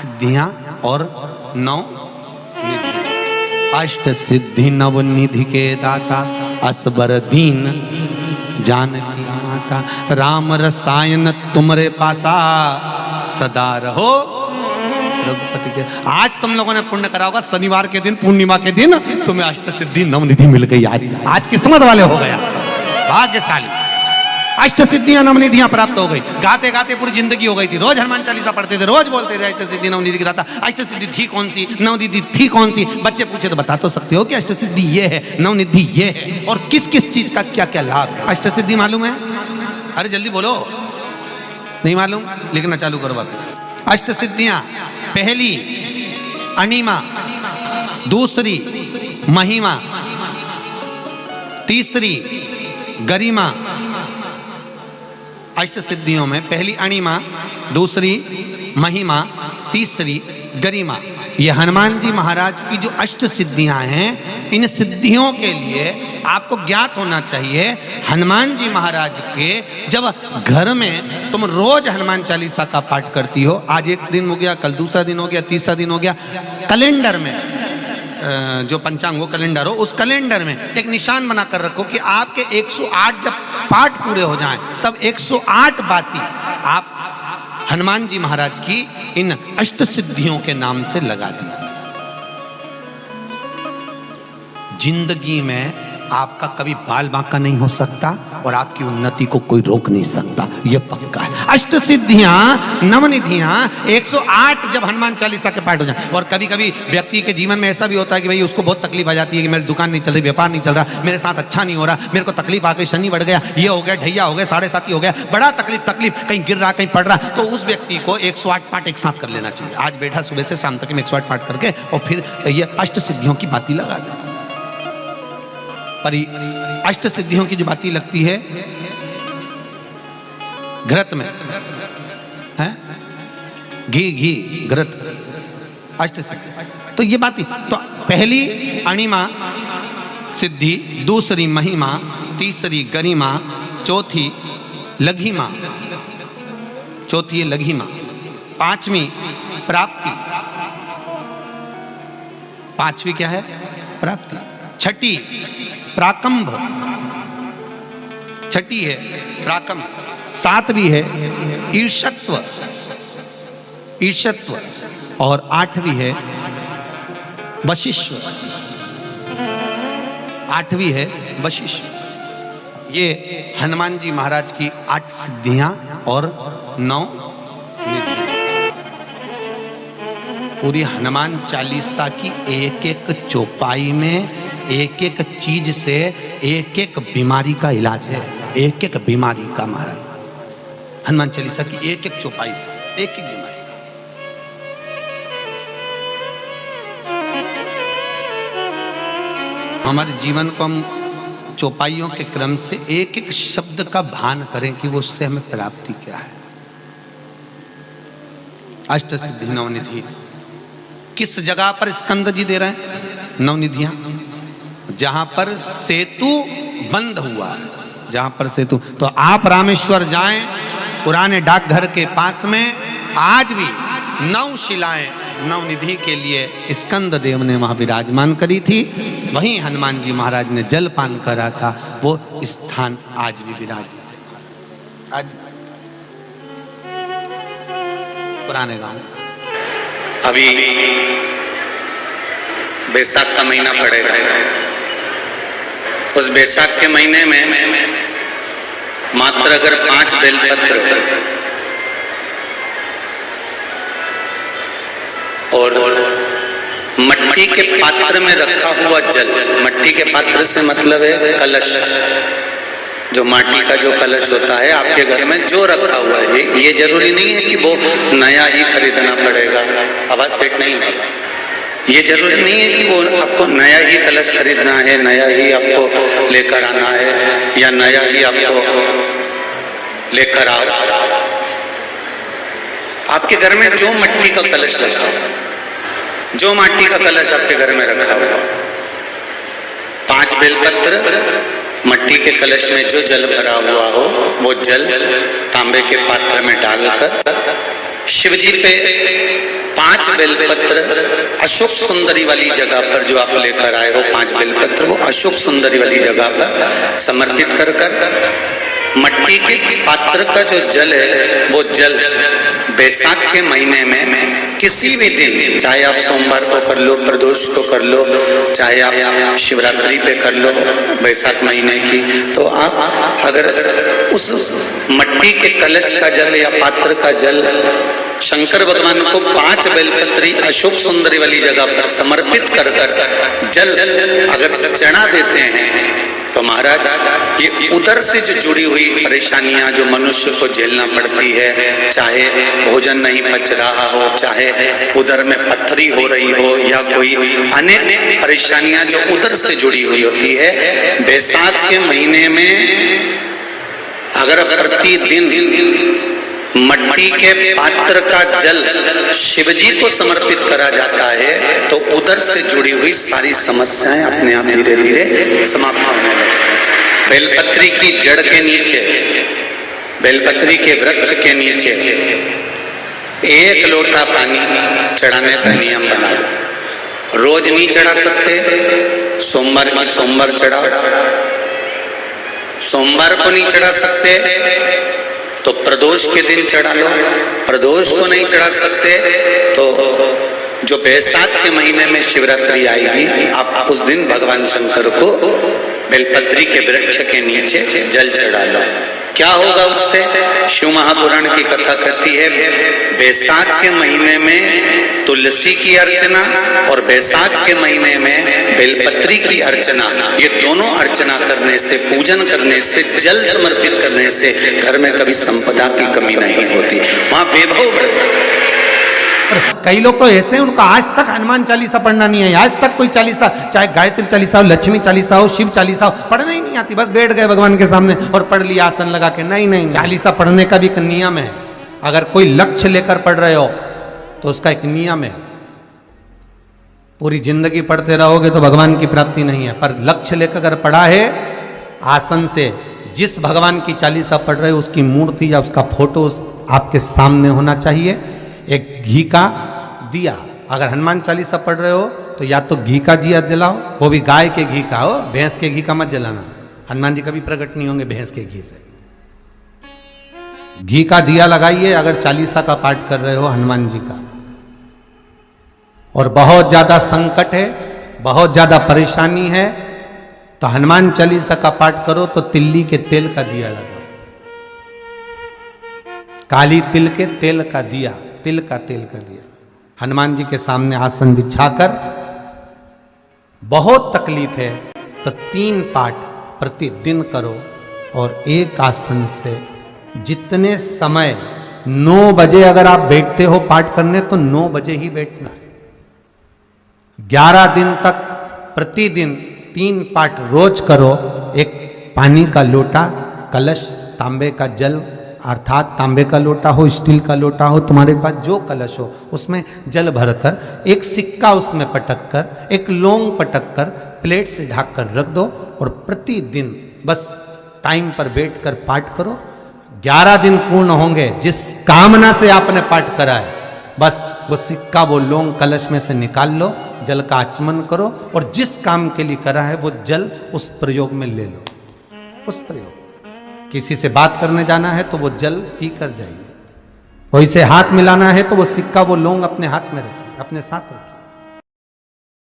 सिद्धियां और 9 निधियां। अष्ट सिद्धि नव निधि के दाता, असबर दीन जानकी माता। राम रसायन तुमरे पासा, सदा रहो रघुपति के। आज तुम लोगों ने पुण्य करा होगा, शनिवार के दिन पूर्णिमा के दिन तुम्हें अष्ट सिद्धि नव निधि मिल गई। आज किस्मत वाले हो गए, भाग्यशाली। अष्ट सिद्धियां नव निधियां प्राप्त हो गई। गाते गाते पूरी जिंदगी हो गई थी, रोज हनुमान चालीसा पढ़ते थे, रोज बोलते थे अष्ट सिद्धि नव निधि की दाता। अष्ट सिद्धि थी कौन सी, नव निधि थी कौन सी? बच्चे पूछे तो बता तो सकते हो कि अष्ट सिद्धि ये है, नव निधि ये है, और किस किस चीज का क्या क्या लाभ है। अष्ट सिद्धि मालूम है? अरे जल्दी बोलो, नहीं मालूम? लिखना चालू करो बात। अष्ट सिद्धियां, पहली अणिमा, दूसरी महिमा, तीसरी गरिमा। अष्ट सिद्धियों में पहली अणिमा, दूसरी महिमा, तीसरी गरिमा। ये हनुमान जी महाराज की जो अष्ट सिद्धियां हैं, इन सिद्धियों के लिए आपको ज्ञात होना चाहिए, हनुमान जी महाराज के जब घर में तुम रोज हनुमान चालीसा का पाठ करती हो, आज एक दिन हो गया, कल दूसरा दिन हो गया, तीसरा दिन हो गया, कैलेंडर में जो पंचांगो कैलेंडर हो, उस कैलेंडर में एक निशान बना कर रखो कि आपके 108 जब पाठ पूरे हो जाएं, तब 108 बाती आप हनुमान जी महाराज की इन अष्ट सिद्धियों के नाम से लगा दीजिए। जिंदगी में आपका कभी बाल बांका नहीं हो सकता और आपकी उन्नति को कोई रोक नहीं सकता, यह पक्का है। अष्ट सिद्धियां नवनिधियां 108 जब हनुमान चालीसा के पाठ हो जाए। और कभी कभी व्यक्ति के जीवन में ऐसा भी होता है कि भाई उसको बहुत तकलीफ आ जाती है कि मेरी दुकान नहीं चल रही, व्यापार नहीं चल रहा, मेरे साथ अच्छा नहीं हो रहा, मेरे को तकलीफ आ गई, शनि बढ़ गया, ये हो गया, ढैया हो गया, 7.5 हो गया, बड़ा तकलीफ, कहीं गिर रहा, कहीं पड़ रहा, तो उस व्यक्ति को 108 पाठ एक साथ कर लेना चाहिए। आज बैठा सुबह से शाम तक में 108 पाठ करके और फिर ये अष्ट सिद्धियों की बाती लगा दे। पर अष्ट सिद्धियों की जो बाती लगती है घृत में है, घी घृत, अष्ट सिद्धि, तो ये बाती। तो पहली अणिमा सिद्धि, दूसरी महिमा, तीसरी गरिमा, चौथी लघिमा, चौथी लघिमा, पांचवी प्राप्ति, पांचवी क्या है? प्राप्ति। छठी प्राकंभ, छठी है प्राकंभ। सातवीं है ईर्षत्व, ईर्षत्व, और आठवीं है वशिष्व, आठवीं है वशिष्व। ये हनुमान जी महाराज की 8 सिद्धियां और 9 निधियां। पूरी हनुमान चालीसा की एक एक चौपाई में एक एक चीज से एक एक बीमारी का इलाज है, एक एक बीमारी का। महाराज हनुमान चालीसा की एक एक चौपाई से एक एक बीमारी का। हमारे जीवन को हम चौपाइयों के क्रम से एक एक शब्द का भान करें कि वो उससे हमें प्राप्ति क्या है। अष्ट सिद्धि नवनिधि किस जगह पर स्कंद जी दे रहे हैं? नवनिधियां जहां पर सेतु बंद हुआ, जहां पर सेतु। तो आप रामेश्वर जाएं, पुराने डाकघर के पास में आज भी 9 शिलाएं नवनिधि के लिए स्कंद देव ने वहां विराजमान करी थी। वहीं हनुमान जी महाराज ने जलपान करा था, वो स्थान आज भी विराजमान। आज पुराने गांव अभी बैसाख का महीना पड़ेगा, उस बैसाख के महीने में मात्र अगर 5 बेलपत्र और मट्टी के पात्र में रखा हुआ जल, मट्टी के पात्र से मतलब है कलश, जो माटी का जो कलश होता है आपके घर में जो रखा हुआ है, ये जरूरी नहीं है कि वो नया ही खरीदना पड़ेगा। आवाज सेट नहीं है। ये जरूरी नहीं है कि वो आपको नया ही कलश खरीदना है, नया ही आपको लेकर आना है, या नया ही आपको लेकर आओ। आपके घर में जो मिट्टी का कलश रखा हो, जो माटी का कलश आपके घर में रखा हुआ, 5 बेलपत्र, मट्टी के कलश में जो जल भरा हुआ हो, वो जल तांबे के पात्र में डालकर शिव जी पे 5 बेलपत्र अशोक सुंदरी वाली जगह पर जो आप लेकर आए हो, 5 बेलपत्र वो अशोक सुंदरी वाली जगह पर समर्पित कर मट्टी के पात्र का जो जल है वो जल बैसाख के महीने में किसी भी दिन, चाहे आप सोमवार को कर लो, प्रदोष को कर लो, चाहे आप शिवरात्रि पे कर लो बैसाख महीने की, तो आप अगर उस मट्टी के कलश का जल या पात्र का जल शंकर भगवान को 5 बेलपत्री अशोक सुंदरी वाली जगह पर समर्पित कर जल अगर चढ़ा देते हैं तो महाराज ये उदर से जो जुड़ी हुई परेशानियां जो मनुष्य को झेलना पड़ती है, चाहे भोजन नहीं पच रहा हो, चाहे उदर में पत्थरी हो रही हो, या कोई अनेक परेशानियां जो उदर से जुड़ी हुई होती है, बैसाख के महीने में अगर प्रतिदिन मट्टी के पात्र का जल शिवजी को समर्पित करा जाता है तो उदर से जुड़ी हुई सारी समस्याएं अपने आप धीरे धीरे समाप्त होने लगती हैं। बेलपत्री की जड़ के नीचे, बेलपत्री के वृक्ष के नीचे 1 लोटा पानी चढ़ाने का नियम बना। रोज नहीं चढ़ा सकते, सोमवार की सोमवार चढ़ाओ, सोमवार को नहीं चढ़ा सकते तो प्रदोष के दिन चढ़ा लो, प्रदोष को नहीं चढ़ा सकते तो जो बैसाख के महीने में शिवरात्रि आएगी आप उस दिन भगवान शंकर को बेलपत्री के वृक्ष के नीचे जल चढ़ा लो। क्या होगा उससे? शिव महापुराण की कथा कहती है बैसाख के महीने में तुलसी की अर्चना और बैसाख के महीने में बेलपत्री की अर्चना, ये दोनों अर्चना करने से, पूजन करने से, जल समर्पित करने से घर में कभी संपदा की कमी नहीं होती, वहां वैभव बढ़ता है। कई लोग तो ऐसे हैं उनका आज तक हनुमान चालीसा पढ़ना नहीं है, आज तक कोई चालीसा, चाहे गायत्री चालीसा हो, लक्ष्मी चालीसा हो, शिव चालीसा हो, पढ़ना ही नहीं आती, बस बैठ गए भगवान के सामने और पढ़ लिया आसन लगा के। नहीं, चालीसा पढ़ने का भी एक नियम है। अगर कोई लक्ष्य लेकर पढ़ रहे हो तो उसका एक नियम है। पूरी जिंदगी पढ़ते रहोगे तो भगवान की प्राप्ति नहीं है, पर लक्ष्य लेकर अगर पढ़ा है आसन से, जिस भगवान की चालीसा पढ़ रहे हो उसकी मूर्ति या उसका फोटो आपके सामने होना चाहिए। एक घी का दिया, अगर हनुमान चालीसा पढ़ रहे हो तो या तो घी का दिया जलाओ, वो भी गाय के घी का हो, भैंस के घी का मत जलाना। हनुमान जी कभी प्रकट नहीं होंगे भैंस के घी से। घी का दिया लगाइए अगर चालीसा का पाठ कर रहे हो हनुमान जी का। और बहुत ज्यादा संकट है, बहुत ज्यादा परेशानी है तो हनुमान चालीसा का पाठ करो तो तिल्ली के तेल का दिया लगाओ, काली तिल के तेल का दिया, तिल का तेल का दिया हनुमान जी के सामने आसन बिछाकर। बहुत तकलीफ है तो 3 पाठ प्रतिदिन करो और एक आसन से जितने समय 9 बजे अगर आप बैठते हो पाठ करने तो 9 बजे ही बैठना है। 11 दिन तक प्रतिदिन 3 पाठ रोज करो। एक पानी का लोटा, कलश, तांबे का जल अर्थात तांबे का लोटा हो, स्टील का लोटा हो, तुम्हारे पास जो कलश हो उसमें जल भरकर, एक सिक्का उसमें पटक कर, एक लौंग पटक कर प्लेट से ढक कर रख दो और प्रतिदिन बस टाइम पर बैठकर पाठ करो। 11 दिन पूर्ण होंगे, जिस कामना से आपने पाठ करा है बस वो सिक्का, वो लौंग कलश में से निकाल लो, जल का आचमन करो और जिस काम के लिए करा है वो जल उस प्रयोग में ले लो। उस प्रयोग, किसी से बात करने जाना है तो वो जल पी कर जाइए, कोई से हाथ मिलाना है तो वो सिक्का, वो लौंग अपने हाथ में रखिए, अपने साथ रखिए।